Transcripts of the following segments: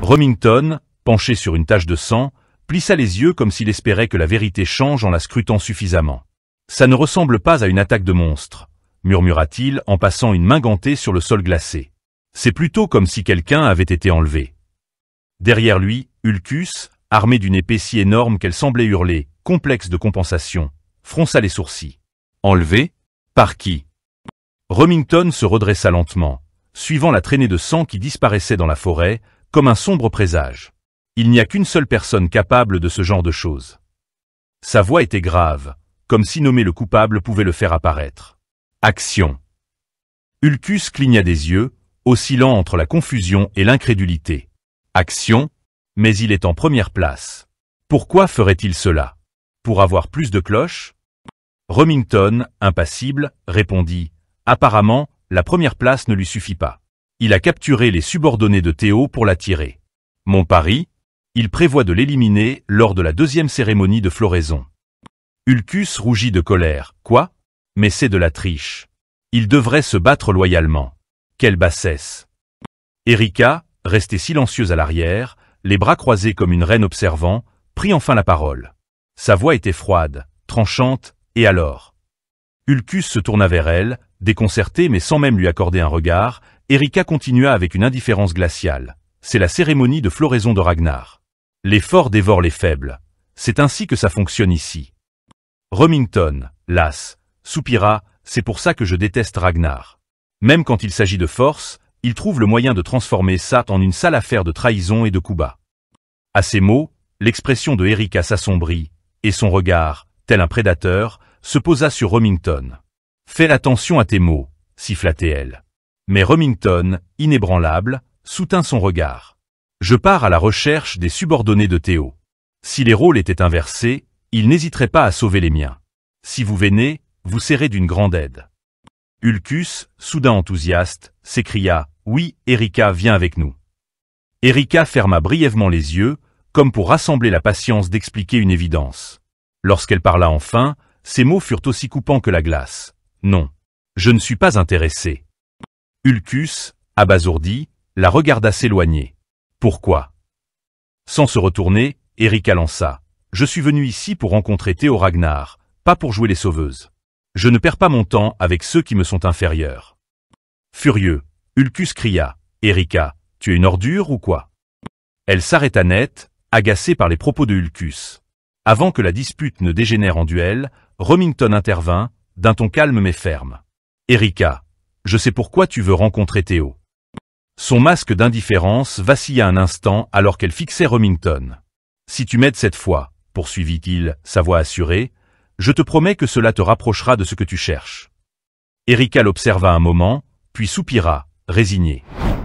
Remington, penché sur une tache de sang, plissa les yeux comme s'il espérait que la vérité change en la scrutant suffisamment. « Ça ne ressemble pas à une attaque de monstre », murmura-t-il en passant une main gantée sur le sol glacé. « C'est plutôt comme si quelqu'un avait été enlevé. » Derrière lui, Ulcus, armé d'une épée si énorme qu'elle semblait hurler, complexe de compensation, fronça les sourcils. « Enlevé? Par qui ?» Remington se redressa lentement, suivant la traînée de sang qui disparaissait dans la forêt, comme un sombre présage. Il n'y a qu'une seule personne capable de ce genre de choses. Sa voix était grave, comme si nommer le coupable pouvait le faire apparaître. Action. Ulcus cligna des yeux, oscillant entre la confusion et l'incrédulité. Action, mais il est en première place. Pourquoi ferait-il cela? Pour avoir plus de cloches? Remington, impassible, répondit. Apparemment, la première place ne lui suffit pas. Il a capturé les subordonnés de Théo pour l'attirer. Mon pari? Il prévoit de l'éliminer lors de la deuxième cérémonie de floraison. Ulcus rougit de colère. Quoi? Mais c'est de la triche. Il devrait se battre loyalement. Quelle bassesse! Erika, restée silencieuse à l'arrière, les bras croisés comme une reine observant, prit enfin la parole. Sa voix était froide, tranchante, et alors? Ulcus se tourna vers elle, déconcerté mais sans même lui accorder un regard. Erika continua avec une indifférence glaciale. C'est la cérémonie de floraison de Ragnar. Les forts dévorent les faibles. C'est ainsi que ça fonctionne ici. Remington, las, soupira, c'est pour ça que je déteste Ragnar. Même quand il s'agit de force, il trouve le moyen de transformer ça en une sale affaire de trahison et de coups bas. À ces mots, l'expression de Erika s'assombrit, et son regard, tel un prédateur, se posa sur Remington. Fais attention à tes mots, siffla-t-elle. Mais Remington, inébranlable, soutint son regard. Je pars à la recherche des subordonnés de Théo. Si les rôles étaient inversés, il n'hésiterait pas à sauver les miens. Si vous venez, vous serez d'une grande aide. Ulcus, soudain enthousiaste, s'écria « Oui, Erika, viens avec nous ». Erika ferma brièvement les yeux, comme pour rassembler la patience d'expliquer une évidence. Lorsqu'elle parla enfin, ses mots furent aussi coupants que la glace. « Non, je ne suis pas intéressé. » Ulcus, abasourdi, la regarda s'éloigner. « Pourquoi ?» Sans se retourner, Erika lança. « Je suis venu ici pour rencontrer Théo Ragnar, pas pour jouer les sauveuses. Je ne perds pas mon temps avec ceux qui me sont inférieurs. » Furieux, Ulcus cria. « Erika, tu es une ordure ou quoi ?» Elle s'arrêta net, agacée par les propos de Ulcus. Avant que la dispute ne dégénère en duel, Remington intervint, d'un ton calme mais ferme. « Erika, je sais pourquoi tu veux rencontrer Théo. » Son masque d'indifférence vacilla un instant alors qu'elle fixait Remington. « Si tu m'aides cette fois, poursuivit-il, sa voix assurée, je te promets que cela te rapprochera de ce que tu cherches. » Erika l'observa un moment, puis soupira, résignée.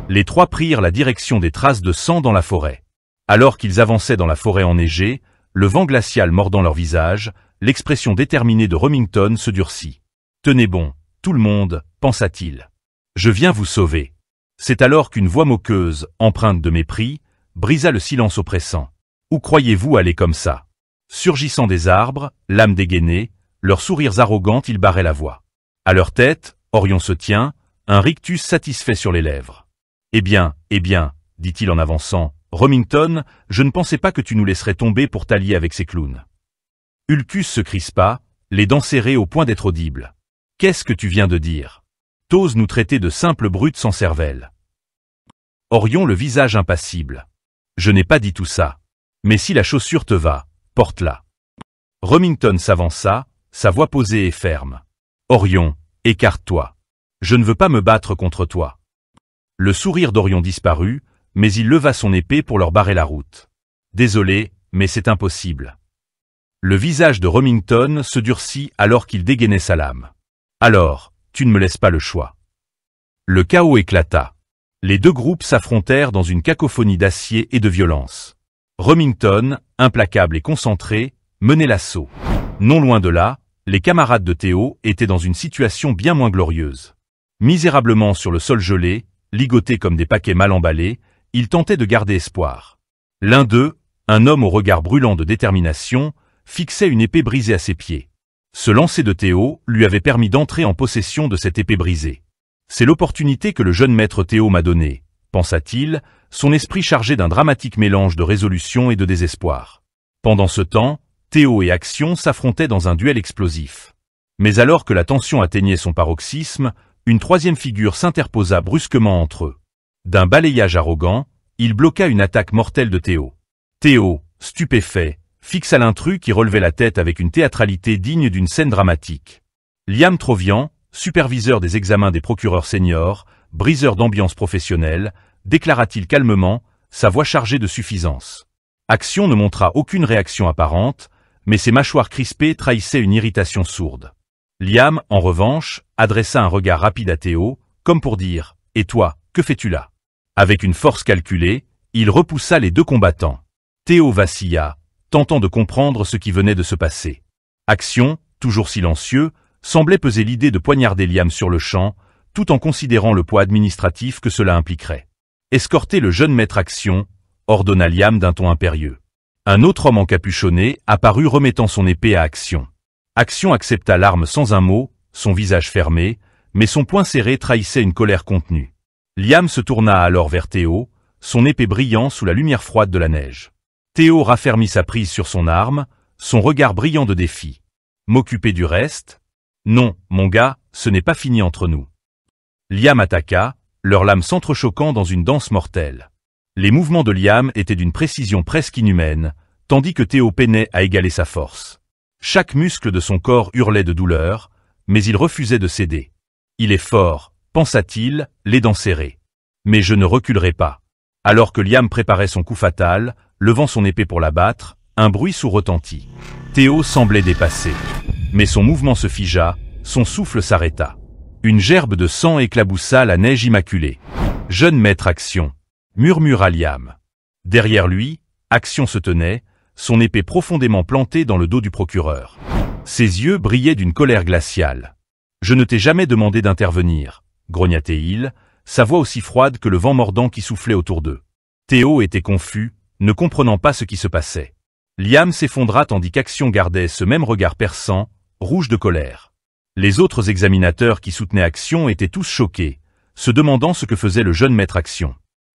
Les trois prirent la direction des traces de sang dans la forêt. Alors qu'ils avançaient dans la forêt enneigée, le vent glacial mordant leur visage, l'expression déterminée de Remington se durcit. « Tenez bon, tout le monde, pensa-t-il. Je viens vous sauver. » C'est alors qu'une voix moqueuse, empreinte de mépris, brisa le silence oppressant. « Où croyez-vous aller comme ça ?» Surgissant des arbres, l'âme dégainée, leurs sourires arrogants ils barraient la voie. À leur tête, Orion se tient, un rictus satisfait sur les lèvres. « Eh bien, dit-il en avançant, Remington, je ne pensais pas que tu nous laisserais tomber pour t'allier avec ces clowns. » Ulcus se crispa, les dents serrées au point d'être audible. « Qu'est-ce que tu viens de dire? T'oses nous traiter de simples brutes sans cervelle. » Orion le visage impassible. « Je n'ai pas dit tout ça. Mais si la chaussure te va, porte-la. » Remington s'avança, sa voix posée et ferme. « Orion, écarte-toi. Je ne veux pas me battre contre toi. » Le sourire d'Orion disparut, mais il leva son épée pour leur barrer la route. « Désolé, mais c'est impossible. » Le visage de Remington se durcit alors qu'il dégainait sa lame. « Alors, tu ne me laisses pas le choix. » Le chaos éclata. Les deux groupes s'affrontèrent dans une cacophonie d'acier et de violence. Remington, implacable et concentré, menait l'assaut. Non loin de là, les camarades de Théo étaient dans une situation bien moins glorieuse. Misérablement sur le sol gelé, ligotés comme des paquets mal emballés, ils tentaient de garder espoir. L'un d'eux, un homme au regard brûlant de détermination, fixait une épée brisée à ses pieds. Ce lancer de Théo lui avait permis d'entrer en possession de cette épée brisée. « C'est l'opportunité que le jeune maître Théo m'a donnée », pensa-t-il, son esprit chargé d'un dramatique mélange de résolution et de désespoir. Pendant ce temps, Théo et Action s'affrontaient dans un duel explosif. Mais alors que la tension atteignait son paroxysme, une troisième figure s'interposa brusquement entre eux. D'un balayage arrogant, il bloqua une attaque mortelle de Théo. Théo, stupéfait, fixa l'intrus qui relevait la tête avec une théâtralité digne d'une scène dramatique. Liam Trovian, superviseur des examens des procureurs seniors, briseur d'ambiance professionnelle, déclara-t-il calmement, sa voix chargée de suffisance. Action ne montra aucune réaction apparente, mais ses mâchoires crispées trahissaient une irritation sourde. Liam, en revanche, adressa un regard rapide à Théo, comme pour dire « Et toi, que fais-tu là ?» Avec une force calculée, il repoussa les deux combattants. Théo vacilla, tentant de comprendre ce qui venait de se passer. Action, toujours silencieux, semblait peser l'idée de poignarder Liam sur le champ, tout en considérant le poids administratif que cela impliquerait. Escortez le jeune maître Action, ordonna Liam d'un ton impérieux. Un autre homme encapuchonné apparut remettant son épée à Action. Action accepta l'arme sans un mot, son visage fermé, mais son poing serré trahissait une colère contenue. Liam se tourna alors vers Théo, son épée brillant sous la lumière froide de la neige. Théo raffermit sa prise sur son arme, son regard brillant de défi. « M'occuper du reste ? Non, mon gars, ce n'est pas fini entre nous. » Liam attaqua, leurs lames s'entrechoquant dans une danse mortelle. Les mouvements de Liam étaient d'une précision presque inhumaine, tandis que Théo peinait à égaler sa force. Chaque muscle de son corps hurlait de douleur, mais il refusait de céder. « Il est fort, pensa-t-il, les dents serrées. Mais je ne reculerai pas. » Alors que Liam préparait son coup fatal, levant son épée pour l'abattre, un bruit sourd retentit. Théo semblait dépassé. Mais son mouvement se figea, son souffle s'arrêta. Une gerbe de sang éclaboussa la neige immaculée. « Jeune maître Action !» murmura Liam. Derrière lui, Action se tenait, son épée profondément plantée dans le dos du procureur. Ses yeux brillaient d'une colère glaciale. « Je ne t'ai jamais demandé d'intervenir, » grogna-t-il, sa voix aussi froide que le vent mordant qui soufflait autour d'eux. Théo était confus, ne comprenant pas ce qui se passait. Liam s'effondra tandis qu'Action gardait ce même regard perçant, rouge de colère. Les autres examinateurs qui soutenaient Action étaient tous choqués, se demandant ce que faisait le jeune maître Action.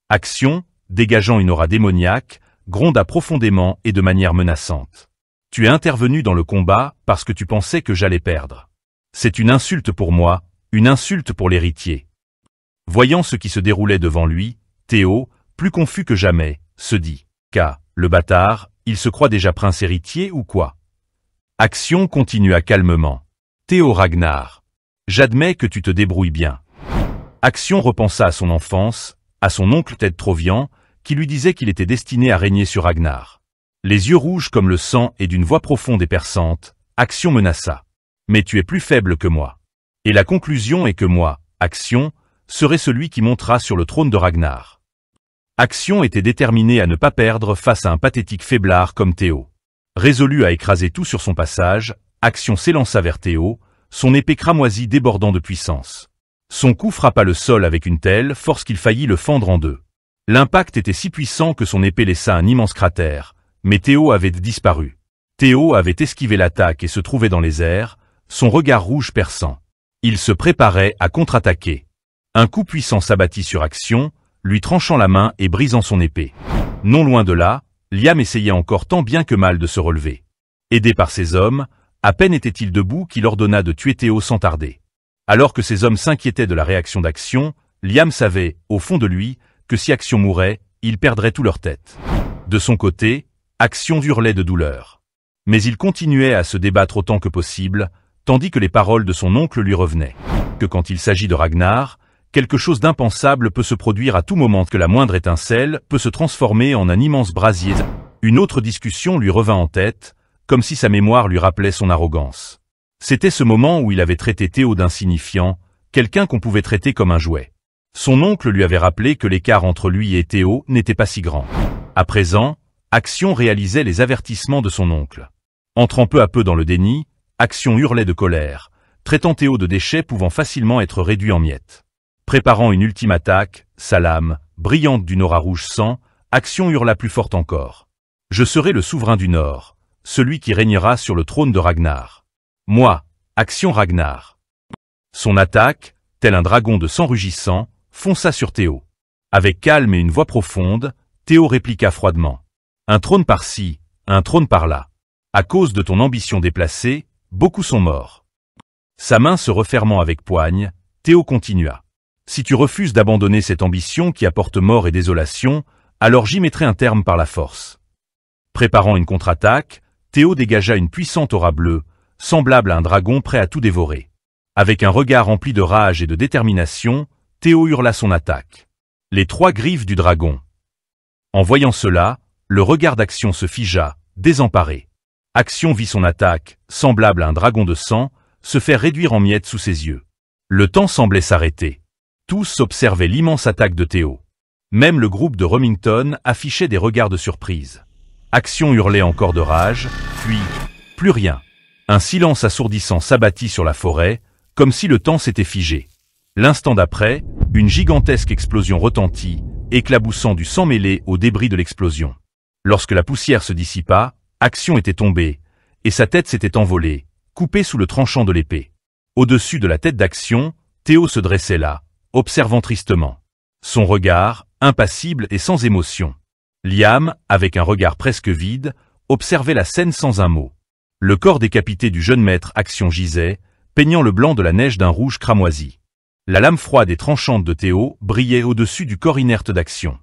Action, dégageant une aura démoniaque, gronda profondément et de manière menaçante. « Tu es intervenu dans le combat parce que tu pensais que j'allais perdre. C'est une insulte pour moi, une insulte pour l'héritier. » Voyant ce qui se déroulait devant lui, Théo, plus confus que jamais, se dit « Qu'à, le bâtard, il se croit déjà prince héritier ou quoi ?» Action continua calmement. « Théo Ragnar, j'admets que tu te débrouilles bien. » Action repensa à son enfance, à son oncle Ted Trovian, qui lui disait qu'il était destiné à régner sur Ragnar. Les yeux rouges comme le sang et d'une voix profonde et perçante, Action menaça. « Mais tu es plus faible que moi. Et la conclusion est que moi, Action, serai celui qui montera sur le trône de Ragnar. » Action était déterminé à ne pas perdre face à un pathétique faiblard comme Théo. Résolu à écraser tout sur son passage, Action s'élança vers Théo, son épée cramoisie débordant de puissance. Son coup frappa le sol avec une telle force qu'il faillit le fendre en deux. L'impact était si puissant que son épée laissa un immense cratère, mais Théo avait disparu. Théo avait esquivé l'attaque et se trouvait dans les airs, son regard rouge perçant. Il se préparait à contre-attaquer. Un coup puissant s'abattit sur Action, lui tranchant la main et brisant son épée. Non loin de là, Liam essayait encore tant bien que mal de se relever. Aidé par ses hommes, à peine était-il debout qu'il ordonna de tuer Théo sans tarder. Alors que ses hommes s'inquiétaient de la réaction d'Action, Liam savait, au fond de lui, que si Action mourait, ils perdraient tout leur tête. De son côté, Action hurlait de douleur. Mais il continuait à se débattre autant que possible, tandis que les paroles de son oncle lui revenaient. Que quand il s'agit de Ragnar, quelque chose d'impensable peut se produire à tout moment, que la moindre étincelle peut se transformer en un immense brasier. Une autre discussion lui revint en tête, comme si sa mémoire lui rappelait son arrogance. C'était ce moment où il avait traité Théo d'insignifiant, quelqu'un qu'on pouvait traiter comme un jouet. Son oncle lui avait rappelé que l'écart entre lui et Théo n'était pas si grand. À présent, Action réalisait les avertissements de son oncle. Entrant peu à peu dans le déni, Action hurlait de colère, traitant Théo de déchet pouvant facilement être réduit en miettes. Préparant une ultime attaque, sa lame, brillante d'une aura rouge sang, Action hurla plus fort encore. « Je serai le souverain du Nord, celui qui régnera sur le trône de Ragnar. Moi, Action Ragnar. » Son attaque, tel un dragon de sang rugissant, fonça sur Théo. Avec calme et une voix profonde, Théo répliqua froidement. Un trône par-ci, un trône par-là. À cause de ton ambition déplacée, beaucoup sont morts. Sa main se refermant avec poigne, Théo continua. Si tu refuses d'abandonner cette ambition qui apporte mort et désolation, alors j'y mettrai un terme par la force. Préparant une contre-attaque, Théo dégagea une puissante aura bleue, semblable à un dragon prêt à tout dévorer. Avec un regard rempli de rage et de détermination, Théo hurla son attaque. Les 3 griffes du dragon. En voyant cela, le regard d'Action se figea, désemparé. Action vit son attaque, semblable à un dragon de sang, se faire réduire en miettes sous ses yeux. Le temps semblait s'arrêter. Tous observaient l'immense attaque de Théo. Même le groupe de Remington affichait des regards de surprise. Action hurlait encore de rage, puis, plus rien. Un silence assourdissant s'abattit sur la forêt, comme si le temps s'était figé. L'instant d'après, une gigantesque explosion retentit, éclaboussant du sang mêlé aux débris de l'explosion. Lorsque la poussière se dissipa, Action était tombée, et sa tête s'était envolée, coupée sous le tranchant de l'épée. Au-dessus de la tête d'Action, Théo se dressait là, observant tristement. Son regard, impassible et sans émotion. Liam, avec un regard presque vide, observait la scène sans un mot. Le corps décapité du jeune maître Action gisait, peignant le blanc de la neige d'un rouge cramoisi. La lame froide et tranchante de Théo brillait au-dessus du corps inerte d'Action.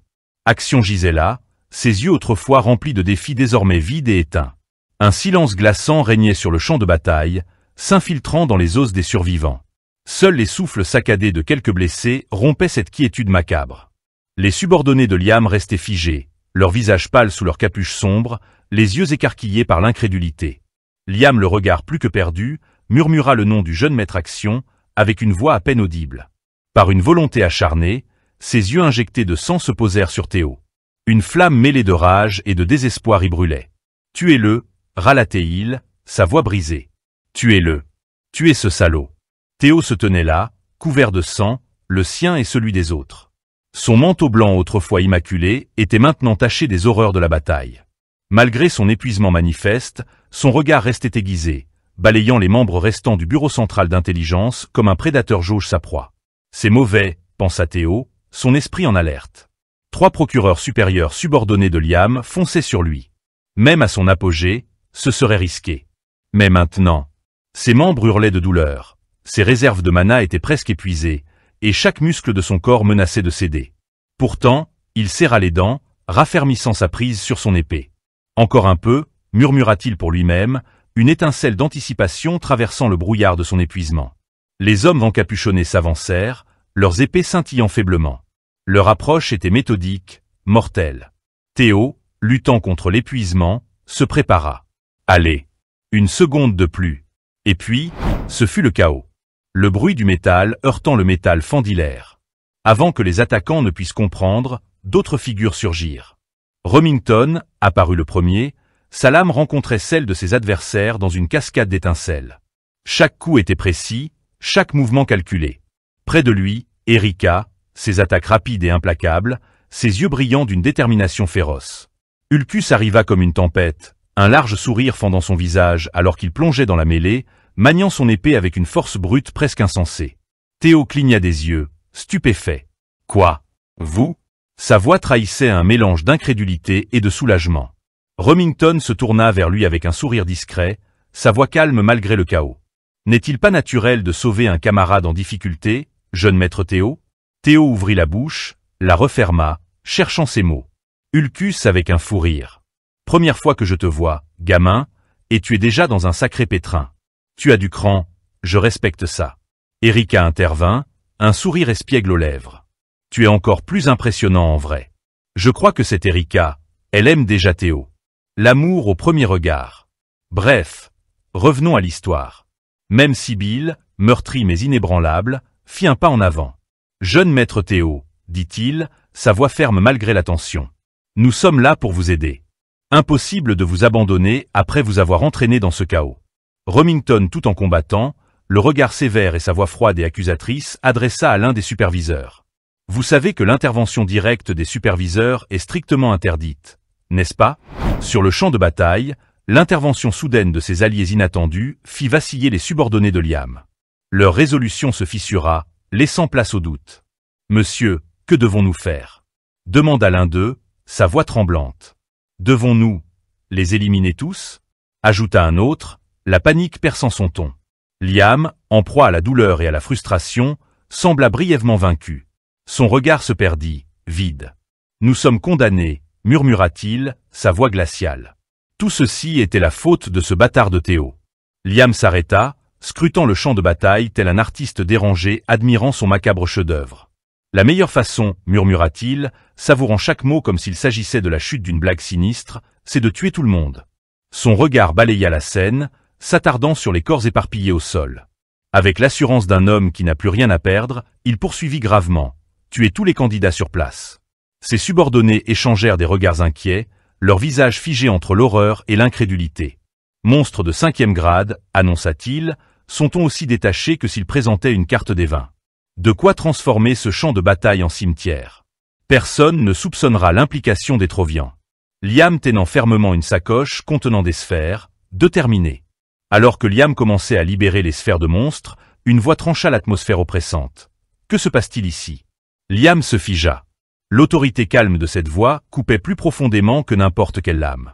Action gisait là, ses yeux autrefois remplis de défis désormais vides et éteints. Un silence glaçant régnait sur le champ de bataille, s'infiltrant dans les os des survivants. Seuls les souffles saccadés de quelques blessés rompaient cette quiétude macabre. Les subordonnés de Liam restaient figés, leurs visages pâles sous leurs capuches sombres, les yeux écarquillés par l'incrédulité. Liam, le regard plus que perdu, murmura le nom du jeune maître Action, avec une voix à peine audible. Par une volonté acharnée, ses yeux injectés de sang se posèrent sur Théo. Une flamme mêlée de rage et de désespoir y brûlait. « Tuez-le » râla-t-il, sa voix brisée. « Tuez-le. Tuez ce salaud. » Théo se tenait là, couvert de sang, le sien et celui des autres. Son manteau blanc autrefois immaculé était maintenant taché des horreurs de la bataille. Malgré son épuisement manifeste, son regard restait aiguisé, balayant les membres restants du bureau central d'intelligence comme un prédateur jauge sa proie. C'est mauvais, pensa Théo, son esprit en alerte. 3 procureurs supérieurs subordonnés de Liam fonçaient sur lui. Même à son apogée, ce serait risqué. Mais maintenant, ses membres hurlaient de douleur, ses réserves de mana étaient presque épuisées, et chaque muscle de son corps menaçait de céder. Pourtant, il serra les dents, raffermissant sa prise sur son épée. Encore un peu, murmura-t-il pour lui-même, une étincelle d'anticipation traversant le brouillard de son épuisement. Les hommes encapuchonnés s'avancèrent, leurs épées scintillant faiblement. Leur approche était méthodique, mortelle. Théo, luttant contre l'épuisement, se prépara. Allez, une seconde de plus. Et puis, ce fut le chaos. Le bruit du métal heurtant le métal fendit l'air. Avant que les attaquants ne puissent comprendre, d'autres figures surgirent. Remington, apparut le premier, sa lame rencontrait celle de ses adversaires dans une cascade d'étincelles. Chaque coup était précis, chaque mouvement calculé. Près de lui, Erika, ses attaques rapides et implacables, ses yeux brillants d'une détermination féroce. Ulcus arriva comme une tempête, un large sourire fendant son visage alors qu'il plongeait dans la mêlée, maniant son épée avec une force brute presque insensée. Théo cligna des yeux, stupéfait. « Quoi? Vous ?» Sa voix trahissait un mélange d'incrédulité et de soulagement. Remington se tourna vers lui avec un sourire discret, sa voix calme malgré le chaos. « N'est-il pas naturel de sauver un camarade en difficulté, jeune maître Théo ?» Théo ouvrit la bouche, la referma, cherchant ses mots. Ulcus avec un fou rire. « Première fois que je te vois, gamin, et tu es déjà dans un sacré pétrin. Tu as du cran, je respecte ça. » Erika intervint, un sourire espiègle aux lèvres. « Tu es encore plus impressionnant en vrai. Je crois que c'est Erika, elle aime déjà Théo. L'amour au premier regard. Bref, revenons à l'histoire. Même Sibylle, meurtrie mais inébranlable, fit un pas en avant. « Jeune maître Théo, dit-il, sa voix ferme malgré la tension. Nous sommes là pour vous aider. Impossible de vous abandonner après vous avoir entraîné dans ce chaos. » Remington, tout en combattant, le regard sévère et sa voix froide et accusatrice, adressa à l'un des superviseurs. « Vous savez que l'intervention directe des superviseurs est strictement interdite, n'est-ce pas ?» Sur le champ de bataille, l'intervention soudaine de ses alliés inattendus fit vaciller les subordonnés de Liam. Leur résolution se fissura, laissant place au doute. « Monsieur, Que devons-nous faire? Demanda l'un d'eux, sa voix tremblante. Devons-nous les éliminer tous? Ajouta un autre, la panique perçant son ton. Liam, en proie à la douleur et à la frustration, sembla brièvement vaincu. Son regard se perdit, vide. Nous sommes condamnés, murmura-t-il, sa voix glaciale. Tout ceci était la faute de ce bâtard de Théo. Liam s'arrêta, scrutant le champ de bataille tel un artiste dérangé admirant son macabre chef-d'œuvre. La meilleure façon, murmura-t-il, savourant chaque mot comme s'il s'agissait de la chute d'une blague sinistre, c'est de tuer tout le monde. Son regard balaya la scène, s'attardant sur les corps éparpillés au sol. Avec l'assurance d'un homme qui n'a plus rien à perdre, il poursuivit gravement. Tuer tous les candidats sur place. Ses subordonnés échangèrent des regards inquiets, leurs visages figés entre l'horreur et l'incrédulité. Monstre de 5e grade, annonça-t-il, sont-on aussi détachés que s'il présentait une carte des vins. De quoi transformer ce champ de bataille en cimetière. Personne ne soupçonnera l'implication des Trovians. Liam tenant fermement une sacoche contenant des sphères, déterminé. Alors que Liam commençait à libérer les sphères de monstres, une voix trancha l'atmosphère oppressante. Que se passe-t-il ici? Liam se figea. L'autorité calme de cette voix coupait plus profondément que n'importe quelle lame.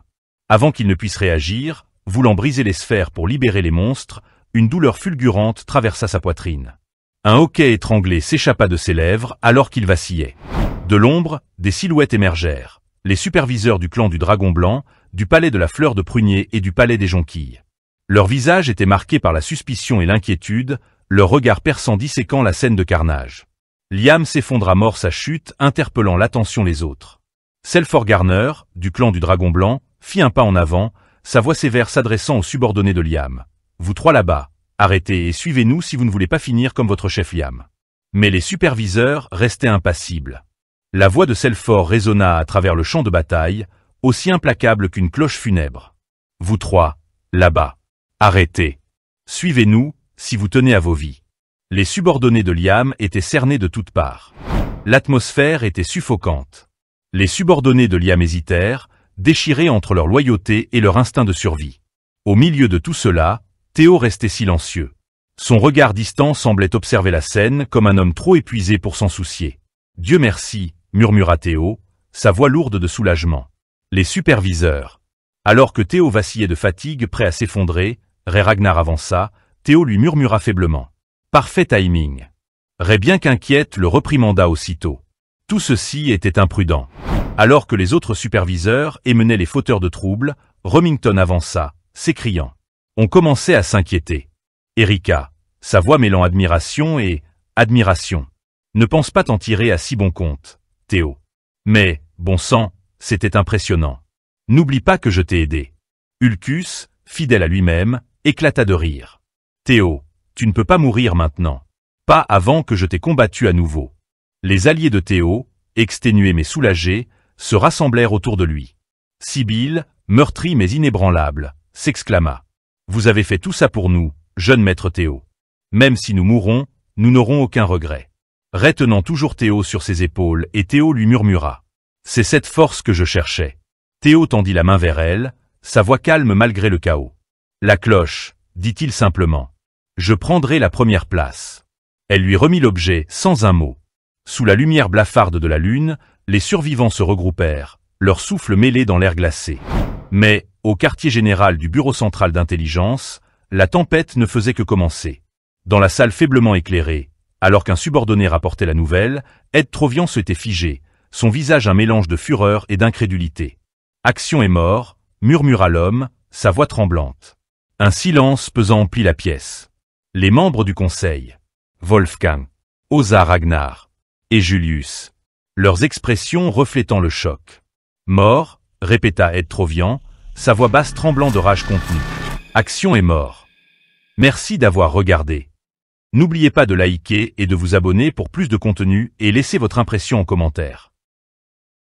Avant qu'il ne puisse réagir, voulant briser les sphères pour libérer les monstres, une douleur fulgurante traversa sa poitrine. Un hoquet étranglé s'échappa de ses lèvres alors qu'il vacillait. De l'ombre, des silhouettes émergèrent. Les superviseurs du clan du Dragon Blanc, du palais de la Fleur de Prunier et du palais des Jonquilles. Leurs visages étaient marqués par la suspicion et l'inquiétude, leurs regards perçants disséquant la scène de carnage. Liam s'effondra mort sa chute, interpellant l'attention les autres. Selfor Garner, du clan du Dragon Blanc, fit un pas en avant, sa voix sévère s'adressant aux subordonnés de Liam. Vous trois là-bas, arrêtez et suivez-nous si vous ne voulez pas finir comme votre chef Liam. Mais les superviseurs restaient impassibles. La voix de Selfor résonna à travers le champ de bataille, aussi implacable qu'une cloche funèbre. Vous trois, là-bas, arrêtez. Suivez-nous, si vous tenez à vos vies. Les subordonnés de Liam étaient cernés de toutes parts. L'atmosphère était suffocante. Les subordonnés de Liam hésitèrent, déchirés entre leur loyauté et leur instinct de survie. Au milieu de tout cela, Théo restait silencieux. Son regard distant semblait observer la scène comme un homme trop épuisé pour s'en soucier. Dieu merci, murmura Théo, sa voix lourde de soulagement. Les superviseurs. Alors que Théo vacillait de fatigue prêt à s'effondrer, Ray Ragnar avança, Théo lui murmura faiblement. Parfait timing. Ray bien qu'inquiète le reprimanda aussitôt. Tout ceci était imprudent. Alors que les autres superviseurs émenaient les fauteurs de troubles, Remington avança, s'écriant. On commençait à s'inquiéter. Erika, sa voix mêlant admiration et admiration. Ne pense pas t'en tirer à si bon compte, Théo. Mais, bon sang, c'était impressionnant. N'oublie pas que je t'ai aidé. Ulcus, fidèle à lui-même, éclata de rire. Théo, tu ne peux pas mourir maintenant. Pas avant que je t'ai combattu à nouveau. Les alliés de Théo, exténués mais soulagés, se rassemblèrent autour de lui. Sibylle, meurtrie mais inébranlable, s'exclama. Vous avez fait tout ça pour nous, jeune maître Théo. Même si nous mourrons, nous n'aurons aucun regret. Ray tenant toujours Théo sur ses épaules et Théo lui murmura. C'est cette force que je cherchais. Théo tendit la main vers elle, sa voix calme malgré le chaos. La cloche, dit-il simplement. Je prendrai la première place. Elle lui remit l'objet sans un mot. Sous la lumière blafarde de la lune, les survivants se regroupèrent, leur souffle mêlé dans l'air glacé. Mais, au quartier général du Bureau central d'intelligence, la tempête ne faisait que commencer. Dans la salle faiblement éclairée, alors qu'un subordonné rapportait la nouvelle, Ed Trovian s'était figé, son visage un mélange de fureur et d'incrédulité. Action est mort, murmura l'homme, sa voix tremblante. Un silence pesant emplit la pièce. Les membres du conseil, Wolfgang, Osa Ragnar et Julius, leurs expressions reflétant le choc. Mort, répéta Ed Trovian, sa voix basse tremblant de rage contenue. Action est mort. Merci d'avoir regardé. N'oubliez pas de liker et de vous abonner pour plus de contenu et laissez votre impression en commentaire.